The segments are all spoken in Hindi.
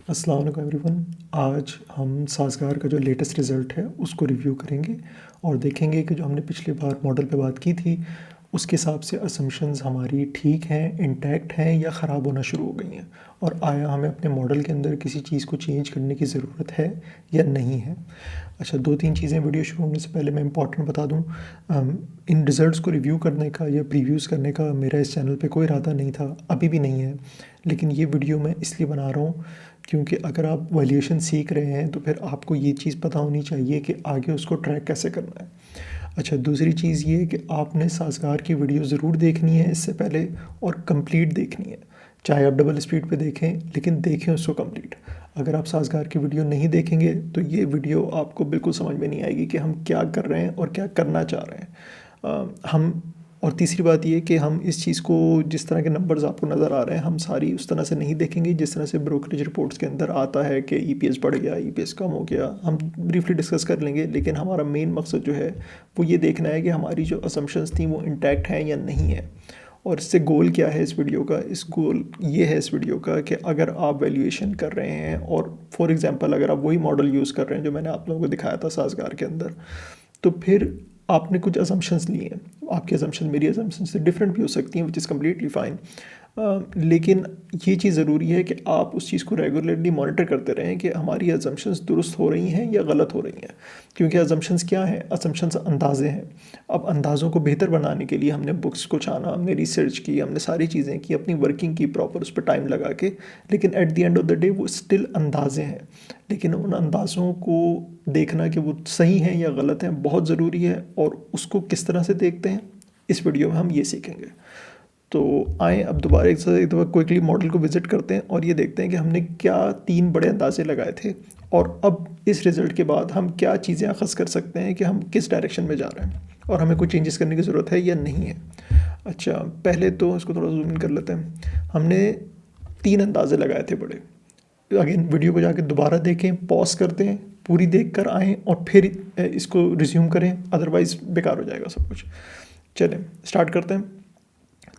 अस्सलाम वालेकुम एवरीवन। आज हम साज़गार का जो लेटेस्ट रिज़ल्ट है उसको रिव्यू करेंगे और देखेंगे कि जो हमने पिछली बार मॉडल पे बात की थी उसके हिसाब से असम्पशन्स हमारी ठीक हैं, इंटैक्ट हैं या ख़राब होना शुरू हो गई हैं, और आया हमें अपने मॉडल के अंदर किसी चीज़ को चेंज करने की ज़रूरत है या नहीं है। अच्छा, 2-3 चीज़ें वीडियो शुरू होने से पहले मैं इंपॉर्टेंट बता दूँ। इन रिज़ल्ट्स को रिव्यू करने का या प्रीव्यूज़ करने का मेरा इस चैनल पे कोई इरादा नहीं था, अभी भी नहीं है। लेकिन ये वीडियो मैं इसलिए बना रहा हूँ क्योंकि अगर आप वैल्यूएशन सीख रहे हैं तो फिर आपको ये चीज़ पता होनी चाहिए कि आगे उसको ट्रैक कैसे करना है। अच्छा, दूसरी चीज़ ये कि आपने साज़गार की वीडियो ज़रूर देखनी है इससे पहले, और कंप्लीट देखनी है। चाहे आप डबल स्पीड पे देखें, लेकिन देखें उसको कंप्लीट। अगर आप साज़गार की वीडियो नहीं देखेंगे तो ये वीडियो आपको बिल्कुल समझ में नहीं आएगी कि हम क्या कर रहे हैं और क्या करना चाह रहे हैं। हम और तीसरी बात ये कि हम इस चीज़ को, जिस तरह के नंबर्स आपको नज़र आ रहे हैं, हम सारी उस तरह से नहीं देखेंगे जिस तरह से ब्रोकरेज रिपोर्ट्स के अंदर आता है कि ईपीएस बढ़ गया, ईपीएस कम हो गया। हम ब्रीफली डिस्कस कर लेंगे, लेकिन हमारा मेन मकसद जो है वो ये देखना है कि हमारी जो असम्पशन्स थी वो इंटैक्ट हैं या नहीं है। और इससे गोल क्या है इस वीडियो का? इस गोल ये है इस वीडियो का कि अगर आप वैल्यूएशन कर रहे हैं और फॉर एग्ज़ाम्पल अगर आप वही मॉडल यूज़ कर रहे हैं जो मैंने आप लोगों को दिखाया था साज़गार के अंदर, तो फिर आपने कुछ असम्पशन्स लिए हैं। आपकी असम्पशन मेरी असम्पशन से डिफरेंट भी हो सकती हैं, विच इज़ कम्प्लीटली फ़ाइन। लेकिन ये चीज़ ज़रूरी है कि आप उस चीज़ को रेगुलरली मॉनिटर करते रहें कि हमारी असम्पशन्स दुरुस्त हो रही हैं या गलत हो रही हैं। क्योंकि असम्पशन्स क्या हैं? असम्पशन्स अंदाज़े हैं। अब अंदाज़ों को बेहतर बनाने के लिए हमने बुक्स को छाना, हमने रिसर्च की, हमने सारी चीज़ें की, अपनी वर्किंग की प्रॉपर उस पर टाइम लगा के, लेकिन at the end of the day वो स्टिल अंदाज़े हैं। लेकिन उन अंदाज़ों को देखना कि वो सही हैं या गलत हैं बहुत ज़रूरी है, और उसको किस तरह से देखते हैं इस वीडियो में हम ये सीखेंगे। तो आएँ अब दोबारा एक दफ़ा क्विकली मॉडल को विज़िट करते हैं और ये देखते हैं कि हमने क्या 3 बड़े अंदाज़े लगाए थे, और अब इस रिज़ल्ट के बाद हम क्या चीज़ें अख़ज़ कर सकते हैं कि हम किस डायरेक्शन में जा रहे हैं और हमें कोई चेंजेस करने की ज़रूरत है या नहीं है। अच्छा, पहले तो इसको थोड़ा ज़ूम इन कर लेते हैं। हमने 3 अंदाज़े लगाए थे बड़े। अगेन वीडियो को जाके दोबारा देखें, पॉज करते हैं, पूरी देख कर आएँ और फिर इसको रिज्यूम करें, अदरवाइज़ बेकार हो जाएगा सब कुछ। चलें स्टार्ट करते हैं।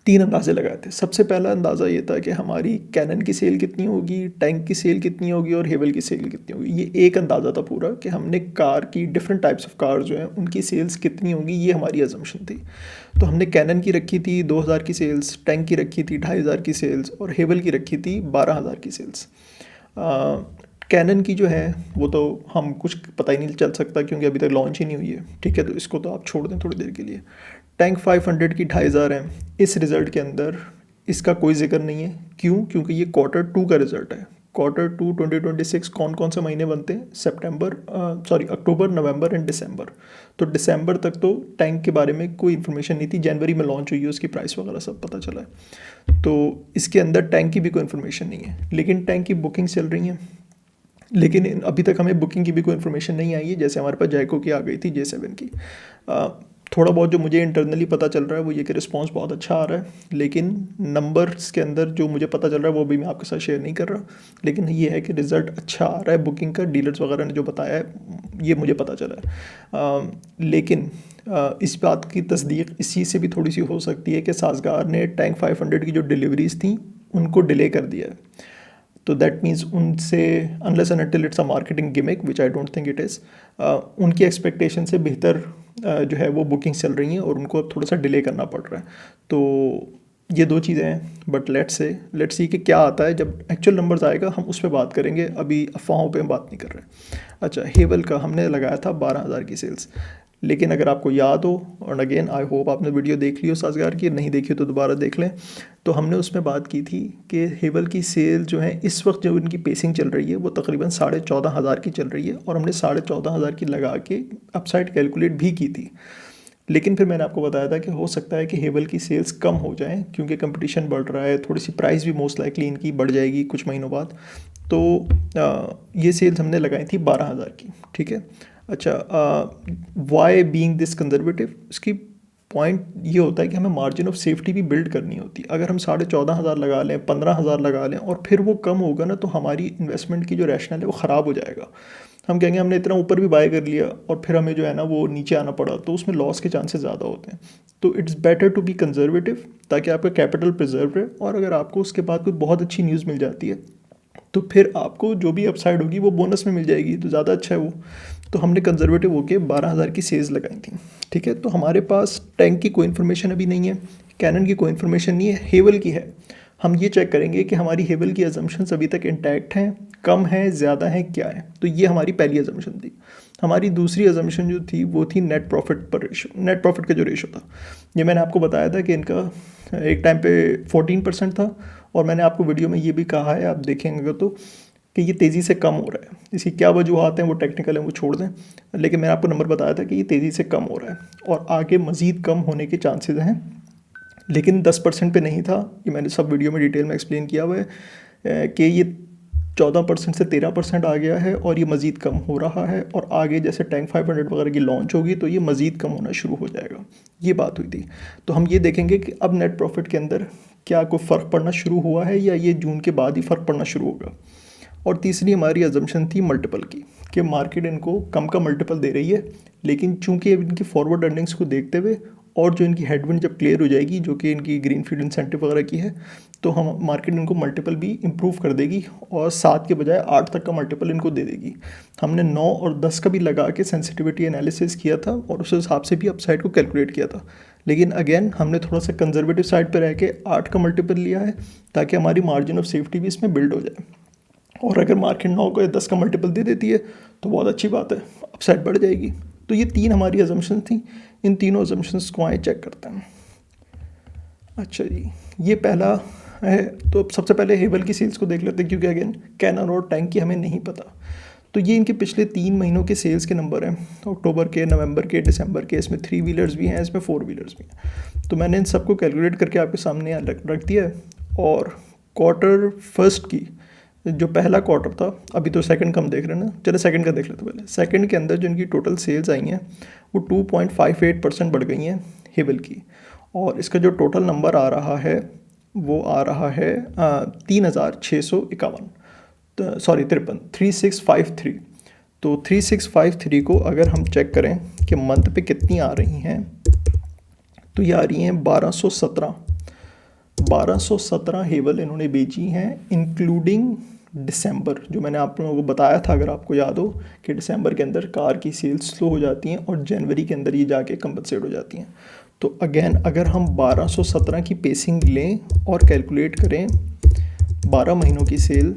3 अंदाज़े लगाए थे। सबसे पहला अंदाज़ा ये था कि हमारी कैनन की सेल कितनी होगी, टैंक की सेल कितनी होगी और हेवल की सेल कितनी होगी। ये एक अंदाज़ा था पूरा कि हमने कार की डिफरेंट टाइप्स ऑफ कार जो हैं उनकी सेल्स कितनी होंगी, ये हमारी असम्पशन थी। तो हमने कैनन की रखी थी 2000 की सेल्स, टैंक की रखी थी 2500 की सेल्स और हेवल की रखी थी 12000 की सेल्स। कैनन की जो है वो तो हम कुछ पता ही नहीं चल सकता क्योंकि अभी तक लॉन्च ही नहीं हुई है, ठीक है, तो इसको तो आप छोड़ दें थोड़ी देर के लिए। टैंक 500 की 2500 है। इस रिज़ल्ट के अंदर इसका कोई जिक्र नहीं है। क्यों? क्योंकि ये Q2 का रिज़ल्ट है। Q2 2026 कौन कौन से महीने बनते हैं? अक्टूबर, नवंबर एंड दिसंबर। तो दिसंबर तक तो टैंक के बारे में कोई इन्फॉर्मेशन नहीं थी। जनवरी में लॉन्च हुई है, उसकी प्राइस वगैरह सब पता चला है। तो इसके अंदर टैंक की भी कोई इन्फॉर्मेशन नहीं है, लेकिन टैंक की बुकिंग चल रही है। लेकिन अभी तक हमें बुकिंग की भी कोई इन्फॉर्मेशन नहीं आई है, जैसे हमारे पास जैको की आ गई थी J7 की। थोड़ा बहुत जो मुझे इंटरनली पता चल रहा है वो ये कि रिस्पांस बहुत अच्छा आ रहा है, लेकिन नंबर्स के अंदर जो मुझे पता चल रहा है वो भी मैं आपके साथ शेयर नहीं कर रहा। लेकिन ये है कि रिज़ल्ट अच्छा आ रहा है बुकिंग का, डीलर्स वगैरह ने जो बताया है ये मुझे पता चला है। लेकिन इस बात की तस्दीक इस चीज़ से भी थोड़ी सी हो सकती है कि साज़गार ने टैंक 500 की जो डिलीवरीज़ थी उनको डिले कर दिया है। तो दैट मीन्स उनसे unless and until it's a marketing gimmick which I don't think it is, उनकी एक्सपेक्टेशन से बेहतर जो है वो बुकिंग चल रही हैं और उनको अब थोड़ा सा डिले करना पड़ रहा है। तो ये 2 चीज़ें हैं, बट लेट्स सी कि क्या आता है। जब एक्चुअल नंबर्स आएगा हम उस पर बात करेंगे, अभी अफवाहों पे हम बात नहीं कर रहे। अच्छा, हेवल का हमने लगाया था 12000 की सेल्स, लेकिन अगर आपको याद हो, और अगेन आई होप आपने वीडियो देख ली हो साज़गार की, नहीं देखी हो तो दोबारा देख लें। तो हमने उसमें बात की थी कि हेवल की सेल जो है इस वक्त जो इनकी पेसिंग चल रही है वो तकरीबन 14500 की चल रही है, और हमने 14500 की लगा के अपसाइड कैलकुलेट भी की थी। लेकिन फिर मैंने आपको बताया था कि हो सकता है कि हेवल की सेल्स कम हो जाएं क्योंकि कंपटीशन बढ़ रहा है, थोड़ी सी प्राइस भी मोस्ट लाइकली इनकी बढ़ जाएगी कुछ महीनों बाद। तो ये सेल्स हमने लगाई थी 12000 की, ठीक है। अच्छा, वाई बीइंग दिस कंजर्वेटिव, इसकी पॉइंट ये होता है कि हमें मार्जिन ऑफ सेफ्टी भी बिल्ड करनी होती है। अगर हम 14500 लगा लें, 15000 लगा लें और फिर वो कम होगा ना, तो हमारी इन्वेस्टमेंट की जो रैशनल है वो ख़राब हो जाएगा। हम कहेंगे हमने इतना ऊपर भी बाय कर लिया और फिर हमें जो है ना वो नीचे आना पड़ा, तो उसमें लॉस के चांसेस ज़्यादा होते हैं। तो it's better to be conservative ताकि आपका कैपिटल प्रिजर्व रहे, और अगर आपको उसके बाद कोई बहुत अच्छी न्यूज़ मिल जाती है तो फिर आपको जो भी अपसाइड होगी वो बोनस में मिल जाएगी, तो ज़्यादा अच्छा है वो। तो हमने कंजर्वेटिव होके 12,000 की सेल्स लगाई थी, ठीक है। तो हमारे पास टैंक की कोई इन्फॉर्मेशन अभी नहीं है, कैनन की कोई इन्फॉर्मेशन नहीं है, हेवल की है। हम ये चेक करेंगे कि हमारी हेवल की अजम्पशंस अभी तक इंटैक्ट हैं, कम है, ज़्यादा है, क्या है। तो ये हमारी पहली अजम्पशन थी। हमारी दूसरी अजम्पशन जो थी वो थी नेट प्रॉफिट पर रेशो, नेट प्रॉफिट का जो रेशो था। ये मैंने आपको बताया था कि इनका एक टाइम पे 14% था, और मैंने आपको वीडियो में ये भी कहा है, आप देखेंगे तो, कि ये तेज़ी से कम हो रहा है। इसकी क्या वजूहत हैं वो टेक्निकल हैं, वो छोड़ दें, लेकिन मैंने आपको नंबर बताया था कि ये तेज़ी से कम हो रहा है और आगे मज़ीद कम होने के चांसेस हैं। लेकिन 10% पे नहीं था, ये मैंने सब वीडियो में डिटेल में एक्सप्लेन किया हुआ है कि ये 14% से 13% आ गया है और ये मज़ीद कम हो रहा है, और आगे जैसे टैंक 500 वगैरह की लॉन्च होगी तो ये मज़ीद कम होना शुरू हो जाएगा। ये बात हुई थी। तो हम ये देखेंगे कि अब नेट प्रॉफिट के अंदर क्या कोई फ़र्क पड़ना शुरू हुआ है या ये जून के बाद ही फ़र्क पड़ना शुरू होगा। और तीसरी हमारी अजम्पशन थी मल्टीपल की, कि मार्केट इनको कम का मल्टीपल दे रही है, लेकिन चूंकि अब इनकी फॉरवर्ड अर्निंग्स को देखते हुए और जो इनकी हेडविंड जब क्लियर हो जाएगी, जो कि इनकी ग्रीनफील्ड इंसेंटिव वगैरह की है, तो हम मार्केट इनको मल्टीपल भी इम्प्रूव कर देगी और 7 के बजाय 8 तक का मल्टीपल इनको दे देगी। हमने 9 और 10 का भी लगा के सेंसिटिविटी एनालिसिस किया था और उस हिसाब से भी अपसाइड को कैलकुलेट किया था, लेकिन अगेन हमने थोड़ा सा कंजर्वेटिव साइड पर रह के 8 का मल्टीपल लिया है, ताकि हमारी मार्जिन ऑफ सेफ्टी भी इसमें बिल्ड हो जाए। और अगर मार्केट 9 को 10 का मल्टीपल दे देती है तो बहुत अच्छी बात है, अपसाइड बढ़ जाएगी। तो ये 3 हमारी अजम्पशन थी। इन तीनों अजम्पशंस को आए चेक करते हैं। अच्छा जी, ये पहला है। तो अब सबसे पहले हेवल की सेल्स को देख लेते हैं, क्योंकि अगेन कैनन और टैंक की हमें नहीं पता। तो ये इनके पिछले 3 महीनों के सेल्स के नंबर हैं, अक्टूबर के, नवंबर के, दिसंबर के। इसमें 3 व्हीलर्स भी हैं, इसमें 4 व्हीलर्स भी हैं। तो मैंने इन सबको कैलकुलेट करके आपके सामने रख दिया है। और क्वार्टर फर्स्ट की जो पहला क्वार्टर था, अभी तो सेकंड का हम देख रहे हैं ना, चलो सेकंड का देख लेते पहले। सेकंड के अंदर जो इनकी टोटल सेल्स आई हैं वो 2.58% बढ़ गई हैं हेवल की, और इसका जो टोटल नंबर आ रहा है वो आ रहा है 3,651, सॉरी 3653। तो 3653 को अगर हम चेक करें कि मंथ पे कितनी आ रही हैं, तो ये आ रही हैं 1217 हेवल इन्होंने बेची हैं, इंक्लूडिंग दिसंबर, जो मैंने आप लोगों को बताया था, अगर आपको याद हो, कि दिसंबर के अंदर कार की सेल्स स्लो हो जाती हैं और जनवरी के अंदर ये जाके कंपनसेट हो जाती हैं। तो अगेन अगर हम 1217 की पेसिंग लें और कैलकुलेट करें 12 महीनों की सेल,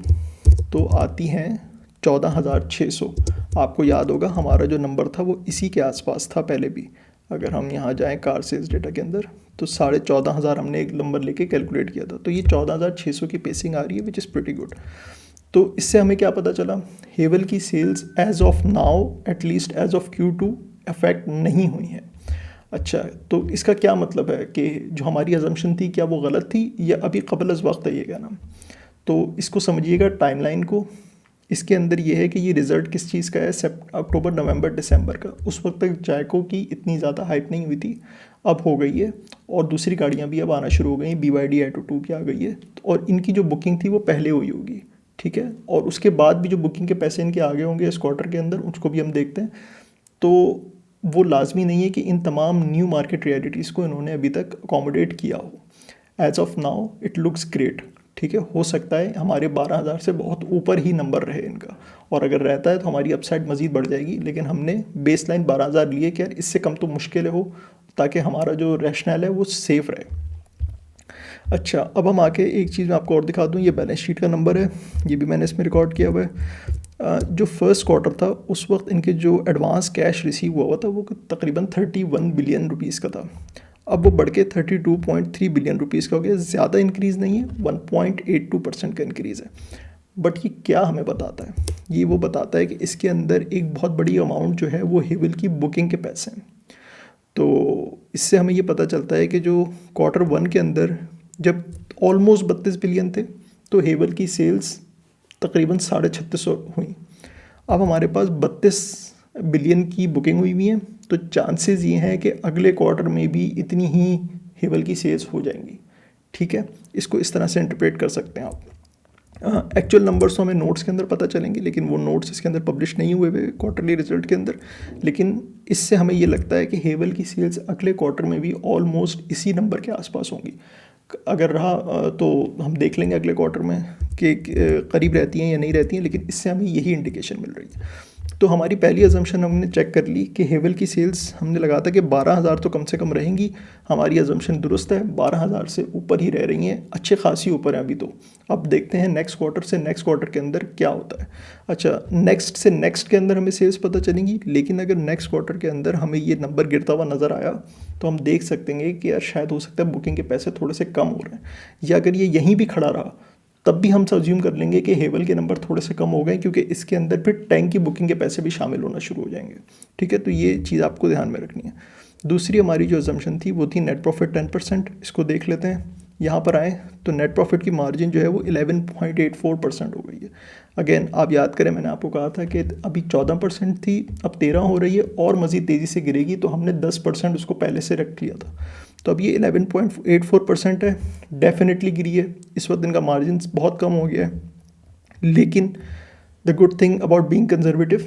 तो आती हैं 14,600। आपको याद होगा हमारा जो नंबर था वो इसी के आसपास था पहले भी। अगर हम यहाँ जाएं कार सेल्स डेटा के अंदर, तो 14,500 हमने एक नंबर लेके कैलकुलेट किया था। तो ये 14,600 की पेसिंग आ रही है, विच इज़ प्रिटी गुड। तो इससे हमें क्या पता चला, हेवल की sales as of now, at least as of Q2 affect नहीं हुई हैं। अच्छा, तो इसका क्या मतलब है कि जो हमारी अजम्पशन थी क्या वो गलत थी या अभी कबल अज़ वक्त है, ये कहना। तो इसको समझिएगा टाइमलाइन को। इसके अंदर ये है कि ये रिज़ल्ट किस चीज़ का है, अक्टूबर, नवंबर, दिसंबर का। उस वक्त तक जायको की इतनी ज़्यादा हाइप नहीं हुई थी, अब हो गई है, और दूसरी गाड़ियाँ भी अब आना शुरू हो गई, BYD Atto 2 की आ गई है, और इनकी जो बुकिंग थी वो पहले हुई होगी, ठीक है। और उसके बाद भी जो बुकिंग के पैसे इनके आगे होंगे इस क्वार्टर के अंदर, उसको भी हम देखते हैं। तो वो लाजमी नहीं है कि इन तमाम न्यू मार्केट रियलिटीज़ को इन्होंने अभी तक अकोमोडेट किया हो। As of now it looks great, ठीक है। हो सकता है हमारे 12,000 से बहुत ऊपर ही नंबर रहे इनका, और अगर रहता है तो हमारी अपसाइड मज़ीद बढ़ जाएगी, लेकिन हमने बेस लाइन 12,000 लिए कि यार इससे कम तो मुश्किल हो, ताकि हमारा जो रैशनल है वो सेफ़ रहे। अच्छा, अब हम आके एक चीज़ मैं आपको और दिखा दूँ, ये बैलेंस शीट का नंबर है, ये भी मैंने इसमें रिकॉर्ड किया हुआ है। जो फर्स्ट क्वार्टर था उस वक्त इनके जो एडवांस कैश रिसीव हुआ था वो तकरीबन 31 बिलियन रुपीज़ का था। अब वो बढ़ के 32.3 बिलियन रुपीज़ का हो गया। ज़्यादा इंक्रीज़ नहीं है, 1.82% का इंक्रीज़ है। बट ये क्या हमें बताता है, ये वो बताता है कि इसके अंदर एक बहुत बड़ी अमाउंट जो है वो हेवल की बुकिंग के पैसे हैं। तो इससे हमें ये पता चलता है कि जो क्वार्टर 1 के अंदर जब ऑलमोस्ट 32 बिलियन थे, तो हेवल की सेल्स तकरीबन 3650 हुई। अब हमारे पास 32 बिलियन की बुकिंग हुई हुई है, तो चांसेस ये हैं कि अगले क्वार्टर में भी इतनी ही हेवल की सेल्स हो जाएंगी, ठीक है। इसको इस तरह से इंटरप्रेट कर सकते हैं आप। एक्चुअल नंबर्स तो हमें नोट्स के अंदर पता चलेंगे, लेकिन वो नोट्स इसके अंदर पब्लिश नहीं हुए हुए क्वार्टरली रिजल्ट के अंदर। लेकिन इससे हमें ये लगता है कि हेवल की सेल्स अगले क्वार्टर में भी ऑलमोस्ट इसी नंबर के आसपास होंगी। अगर रहा तो हम देख लेंगे अगले क्वार्टर में कि करीब रहती हैं या नहीं रहती हैं, लेकिन इससे हमें यही इंडिकेशन मिल रही है। तो हमारी पहली अजम्पशन हमने चेक कर ली कि हेवल की सेल्स हमने लगा था कि 12,000 तो कम से कम रहेंगी। हमारी अजम्पशन दुरुस्त है, 12,000 से ऊपर ही रह रही हैं, अच्छे खासी ऊपर हैं अभी तो। अब देखते हैं नेक्स्ट क्वार्टर से नेक्स्ट क्वार्टर के अंदर क्या होता है। अच्छा, नेक्स्ट से नेक्स्ट के अंदर हमें सेल्स पता चलेंगी, लेकिन अगर नेक्स्ट क्वार्टर के अंदर हमें ये नंबर गिरता हुआ नज़र आया तो हम देख सकते हैं कि यार शायद हो सकता है बुकिंग के पैसे थोड़े से कम हो रहे हैं, या अगर ये यहीं भी खड़ा रहा तब भी हम अज्यूम कर लेंगे कि हेवल के नंबर थोड़े से कम हो गए, क्योंकि इसके अंदर फिर टैंक की बुकिंग के पैसे भी शामिल होना शुरू हो जाएंगे। ठीक है, तो ये चीज़ आपको ध्यान में रखनी है। दूसरी हमारी जो अजम्पशन थी वो थी नेट प्रॉफिट 10%। इसको देख लेते हैं। यहाँ पर आए तो नेट प्रॉफिट की मार्जिन जो है वो 11.84% हो गई है। अगेन आप याद करें, मैंने आपको कहा था कि अभी 14% थी, अब 13 हो रही है और मज़ीद तेज़ी से गिरेगी, तो हमने 10% उसको पहले से रख लिया था। तो अब ये 11.84% है, डेफिनेटली गिरी है। इस वक्त इनका मार्जिन बहुत कम हो गया है, लेकिन the good thing about being conservative,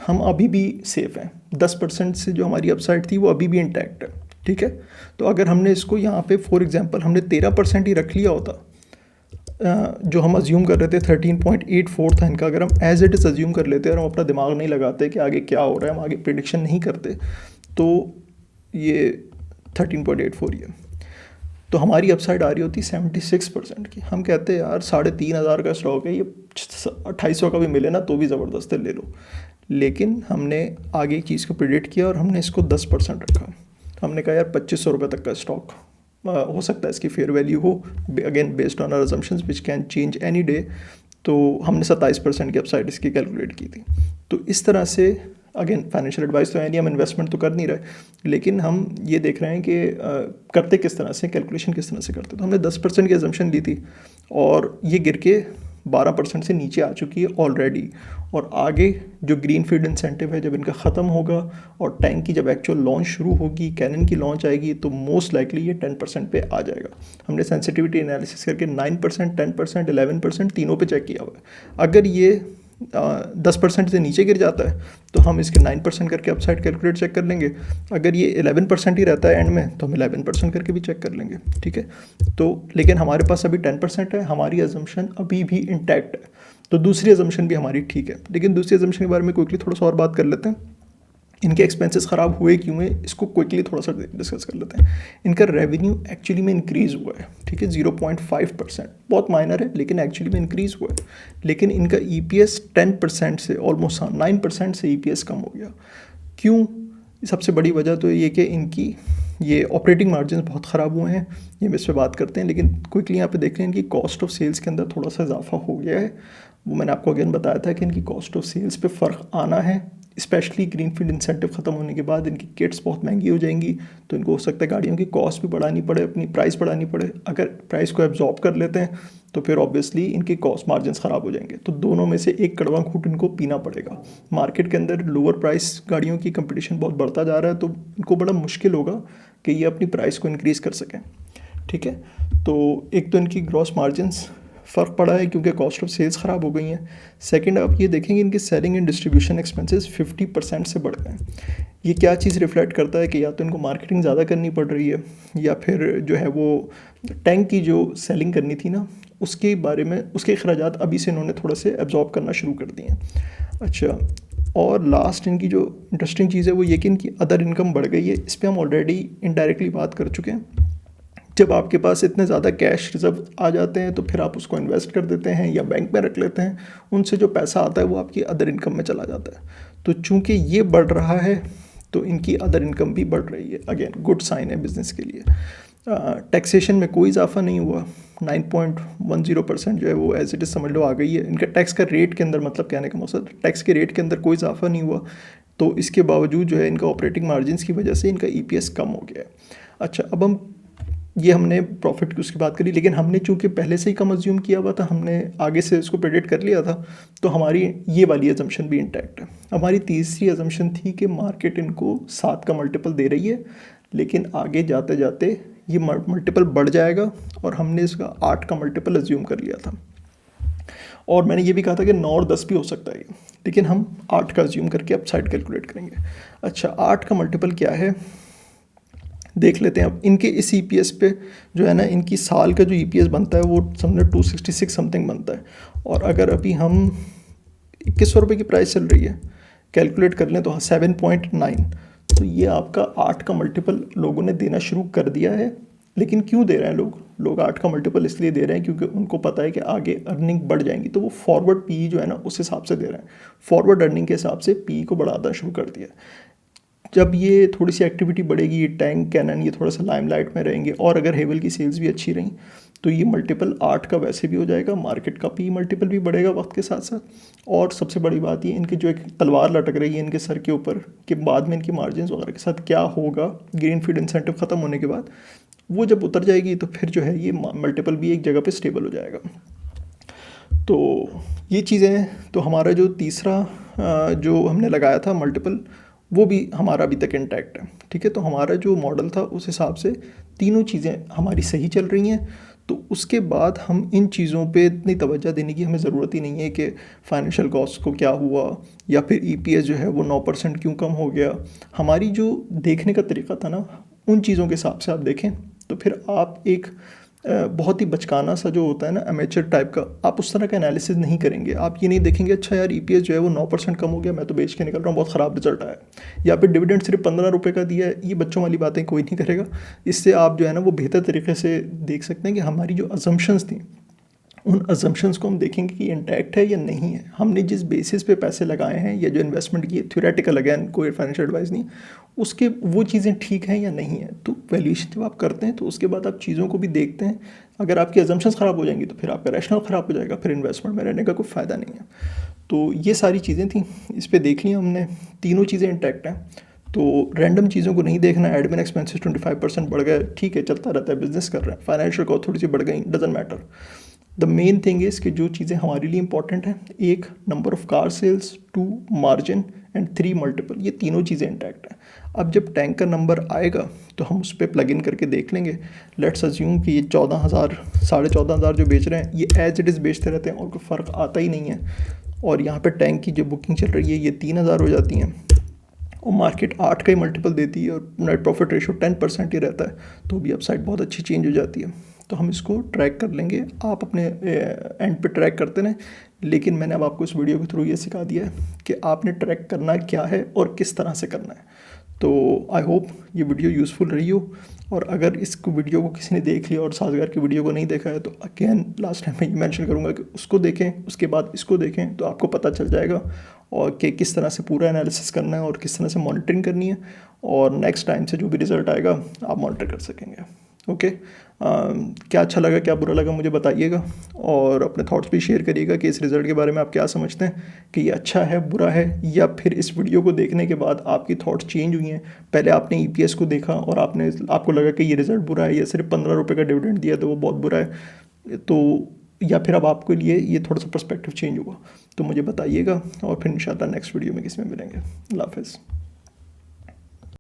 हम अभी भी सेफ़ हैं। 10% से जो हमारी अपसाइड थी वो अभी भी इंटैक्ट है। ठीक है, तो अगर हमने इसको यहाँ पे फॉर एग्जांपल हमने 13% ही रख लिया होता, जो हम अज्यूम कर रहे थे 13.84 था इनका, अगर हम एज इट इज़ अज्यूम कर लेते और हम अपना दिमाग नहीं लगाते कि आगे क्या हो रहा है, हम आगे प्रिडिक्शन नहीं करते, तो ये 13.84 ही है। तो हमारी अपसाइड आ रही होती 76% की। हम कहते हैं यार 3,500 का स्टॉक है, ये 2,800 का भी मिले ना तो भी ज़बरदस्त है, ले लो। लेकिन हमने आगे एक चीज़ को प्रिडिक्ट किया और हमने इसको 10% रखा। हमने कहा यार 2,500 रुपये तक का स्टॉक हो सकता है इसकी फेयर वैल्यू हो, again based on our assumptions which can change any day. तो हमने 27% की अपसाइड इसकी कैलकुलेट की थी। तो इस तरह से अगेन फाइनेंशियल एडवाइस तो है नहीं, हम इन्वेस्टमेंट तो कर नहीं रहे, लेकिन हम ये देख रहे हैं कि करते किस तरह से, कैलकुलेशन किस तरह से करते। तो हमने 10% की अजम्पशन ली थी और ये गिर के 12% से नीचे आ चुकी है ऑलरेडी। और आगे जो ग्रीन फील्ड इंसेंटिव है जब इनका ख़त्म होगा और टैंक की जब एक्चुअल लॉन्च शुरू होगी, कैनन की लॉन्च आएगी, तो मोस्ट लाइकली ये 10% पे आ जाएगा। हमने सेंसिटिविटी एनालिसिस करके 9%, 10%, 11% तीनों पे चेक किया हुआ है। अगर ये 10% से नीचे गिर जाता है तो हम इसके 9% करके अपसाइड कैलकुलेट चेक कर लेंगे। अगर ये 11% ही रहता है एंड में तो हम 11% करके भी चेक कर लेंगे। ठीक है, तो लेकिन हमारे पास अभी 10% है, हमारी अजम्पशन अभी भी इंटैक्ट है, तो दूसरी अजम्पशन भी हमारी ठीक है। लेकिन दूसरी अजम्पशन के बारे में क्विकली थोड़ा सा और बात कर लेते हैं। इनके एक्सपेंसेस ख़राब हुए क्यों है, इसको क्विकली थोड़ा सा डिस्कस कर लेते हैं। इनका रेवेन्यू एक्चुअली में इंक्रीज़ हुआ है, ठीक है, 0.5%, बहुत माइनर है लेकिन एक्चुअली में इंक्रीज़ हुआ है। लेकिन इनका EPS 10% से ऑलमोस्ट 9% से EPS कम हो गया। क्यों? सबसे बड़ी वजह तो ये कि इनकी ये ऑपरेटिंग मार्जिन बहुत ख़राब हुए हैं, ये हम इस पर बात करते हैं। लेकिन क्विकली यहाँ पे देख लें, इनकी कॉस्ट ऑफ सेल्स के अंदर थोड़ा सा इजाफा हो गया है। वो मैंने आपको अगेन बताया था कि इनकी कॉस्ट ऑफ सेल्स पे फ़र्क आना है, स्पेशली ग्रीनफील्ड इंसेंटिव ख़त्म होने के बाद इनकी किट्स बहुत महंगी हो जाएंगी, तो इनको हो सकता है गाड़ियों की कॉस्ट भी बढ़ानी पड़े, अपनी प्राइस बढ़ानी पड़े। अगर प्राइस को एब्जॉर्ब कर लेते हैं तो फिर ऑब्वियसली इनकी कॉस्ट मार्जिन ख़राब हो जाएंगे। तो दोनों में से एक कड़वा घूंट इनको पीना पड़ेगा। मार्केट के अंदर लोअर प्राइस गाड़ियों की कंपटीशन बहुत बढ़ता जा रहा है, तो इनको बड़ा मुश्किल होगा कि ये अपनी प्राइस को इंक्रीज़ कर सकें। ठीक है, तो एक तो इनकी ग्रॉस मार्जिन्स फ़र्क पड़ा है क्योंकि कॉस्ट ऑफ सेल्स ख़राब हो गई हैं। सेकंड, आप ये देखेंगे इनके सेलिंग एंड डिस्ट्रीब्यूशन एक्सपेंसेस 50% से बढ़ गए हैं। ये क्या चीज़ रिफ्लेक्ट करता है कि या तो इनको मार्केटिंग ज़्यादा करनी पड़ रही है, या फिर जो है वो टैंक की जो सेलिंग करनी थी ना, उसके बारे में उसके अखराजात अभी से इन्होंने थोड़ा से एब्जॉर्ब करना शुरू कर दिए हैं। अच्छा, और लास्ट इनकी जो इंटरेस्टिंग चीज़ है वो ये कि इनकी अदर इनकम बढ़ गई है। इस पर हम ऑलरेडी इनडायरेक्टली बात कर चुके हैं। जब आपके पास इतने ज़्यादा कैश रिजर्व आ जाते हैं तो फिर आप उसको इन्वेस्ट कर देते हैं या बैंक में रख लेते हैं, उनसे जो पैसा आता है वो आपकी अदर इनकम में चला जाता है। तो चूँकि ये बढ़ रहा है तो इनकी अदर इनकम भी बढ़ रही है। अगेन गुड साइन है बिज़नेस के लिए। टैक्सेशन में कोई इजाफा नहीं हुआ, 9.10% जो है वो एज इट इज़ समझ लो आ गई है। इनका टैक्स का रेट के अंदर, मतलब कहने का मकसद टैक्स के रेट के अंदर कोई इजाफा नहीं हुआ, तो इसके बावजूद जो है इनका ऑपरेटिंग मार्जिन्स की वजह से इनका EPS कम हो गया है। अच्छा, अब हम ये हमने प्रॉफिट की उसकी बात करी, लेकिन हमने चूँकि पहले से ही कम अज्यूम किया हुआ था, हमने आगे से इसको प्रेडिक्ट कर लिया था, तो हमारी ये वाली अजम्पशन भी इंटैक्ट है। हमारी तीसरी अजम्पशन थी कि मार्केट इनको 7 का मल्टीपल दे रही है, लेकिन आगे जाते जाते ये मल्टीपल बढ़ जाएगा और हमने इसका 8 का मल्टीपल अज्यूम कर लिया था। और मैंने ये भी कहा था कि 9 और 10 भी हो सकता है ये, लेकिन हम 8 का अज्यूम करके अब साइड कैलकुलेट करेंगे। अच्छा, 8 का मल्टीपल क्या है? देख लेते हैं अब इनके इस ईपीएस पे जो है ना, इनकी साल का जो ईपीएस बनता है वो समझो 266 समथिंग बनता है। और अगर अभी हम 2100 रुपये की प्राइस चल रही है, कैलकुलेट कर लें तो 7.9, तो ये आपका 8 का मल्टीपल लोगों ने देना शुरू कर दिया है। लेकिन क्यों दे रहे हैं लोग 8 का मल्टीपल इसलिए दे रहे हैं क्योंकि उनको पता है कि आगे अर्निंग बढ़ जाएंगी, तो वो फॉरवर्ड पी जो है ना उस हिसाब से दे रहे हैं, फॉरवर्ड अर्निंग के हिसाब से पी को बढ़ाना शुरू कर दिया। जब ये थोड़ी सी एक्टिविटी बढ़ेगी, ये टैंक कैनन ये थोड़ा सा लाइमलाइट में रहेंगे, और अगर हेवल की सेल्स भी अच्छी रहीं तो ये मल्टीपल 8 का वैसे भी हो जाएगा, मार्केट का पी मल्टीपल भी बढ़ेगा वक्त के साथ साथ। और सबसे बड़ी बात ये, इनकी जो एक तलवार लटक रही है इनके सर के ऊपर कि बाद में इनकी मार्जिन वगैरह के साथ क्या होगा ग्रीन फील्ड इंसेंटिव ख़त्म होने के बाद, वो जब उतर जाएगी तो फिर जो है ये मल्टीपल भी एक जगह पे स्टेबल हो जाएगा। तो ये चीज़ें, तो हमारा जो तीसरा जो हमने लगाया था मल्टीपल, वो भी हमारा अभी तक इंटैक्ट है, ठीक है। तो हमारा जो मॉडल था उस हिसाब से तीनों चीज़ें हमारी सही चल रही हैं। तो उसके बाद हम इन चीज़ों पे इतनी तवज्जो देने की हमें ज़रूरत ही नहीं है कि फाइनेंशियल कॉस्ट को क्या हुआ या फिर ईपीएस जो है वो 9% क्यों कम हो गया। हमारी जो देखने का तरीका था ना, उन चीज़ों के हिसाब से आप देखें तो फिर आप एक बहुत ही बचकाना सा जो होता है ना अमेचर टाइप का, आप उस तरह का एनालिसिस नहीं करेंगे। आप ये नहीं देखेंगे अच्छा यार ईपीएस जो है वो 9% कम हो गया, मैं तो बेच के निकल रहा हूँ, बहुत ख़राब रिजल्ट आया, या फिर डिविडेंड सिर्फ 15 रुपये का दिया है, ये बच्चों वाली बातें कोई नहीं करेगा। इससे आप जो है ना वो बेहतर तरीके से देख सकते हैं कि हमारी जो अजम्पशंस थी, उन अजम्पशंस को हम देखेंगे कि इंटैक्ट है या नहीं है। हमने जिस बेसिस पे पैसे लगाए हैं या जो इन्वेस्टमेंट की, थ्योरेटिकल अगेन कोई फाइनेंशियल एडवाइस नहीं, उसके वो चीज़ें ठीक हैं या नहीं है। तो वैल्यूएशन जब आप करते हैं तो उसके बाद आप चीज़ों को भी देखते हैं। अगर आपकी अजम्पशंस ख़राब हो जाएंगी तो फिर आपका रैशनल ख़राब हो जाएगा, फिर इन्वेस्टमेंट में रहने का कोई फ़ायदा नहीं है। तो ये सारी चीज़ें थी, इस पर देख लिया हमने, तीनों चीज़ें इंटैक्ट हैं। तो रैंडम चीज़ों को नहीं देखना। एडमिन एक्सपेंसेस 25% बढ़ गए, ठीक है, चलता रहता है, बिजनेस कर रहे हैं। फाइनेंशियल कॉस्ट थोड़ी सी बढ़ गई, doesn't matter. The main thing is कि जो चीज़ें हमारे लिए इंपॉर्टेंट हैं, एक number of car sales, 2 margin and 3 multiple, ये तीनों चीज़ें इंटैक्ट हैं। अब जब टैंक का नंबर आएगा तो हम उस पर प्लग इन करके देख लेंगे। लेट्स अज्यूम कि ये 14,000 14,500 जो बेच रहे हैं ये एज इट इज़ बेचते रहते हैं और कोई फ़र्क आता ही नहीं है, और यहाँ पे टैंक की जो बुकिंग चल रही है ये 3,000 हो जाती हैं, और मार्केट 8 का ही मल्टीपल देती है, और नेट प्रॉफिट रेशो 10% ही रहता है, तो भी अपसाइड बहुत अच्छी चेंज हो जाती है। तो हम इसको ट्रैक कर लेंगे, आप अपने एंड पे ट्रैक करते रहें। लेकिन मैंने अब आपको इस वीडियो के थ्रू ये सिखा दिया है कि आपने ट्रैक करना क्या है और किस तरह से करना है। तो आई होप ये वीडियो यूज़फुल रही हो, और अगर इस वीडियो को किसी ने देख लिया और साजगार की वीडियो को नहीं देखा है तो अगेन लास्ट टाइम मैं ये मेंशन करूँगा कि उसको देखें, उसके बाद इसको देखें, तो आपको पता चल जाएगा और कि किस तरह से पूरा एनालिसिस करना है और किस तरह से मॉनिटरिंग करनी है, और नेक्स्ट टाइम से जो भी रिज़ल्ट आएगा आप मॉनिटर कर सकेंगे। ओके, क्या अच्छा लगा क्या बुरा लगा मुझे बताइएगा, और अपने थॉट्स भी शेयर करिएगा कि इस रिज़ल्ट के बारे में आप क्या समझते हैं, कि ये अच्छा है बुरा है, या फिर इस वीडियो को देखने के बाद आपकी थॉट्स चेंज हुई हैं। पहले आपने ईपीएस को देखा और आपको लगा कि ये रिज़ल्ट बुरा है, या सिर्फ 15 रुपये का डिविडेंड दिया तो वो बहुत बुरा है, तो या फिर अब आपके लिए ये थोड़ा सा पर्सपेक्टिव चेंज हुआ, तो मुझे बताइएगा, और फिर इंशाल्लाह नेक्स्ट वीडियो में किसी में मिलेंगे। अल्लाह हाफ़िज़।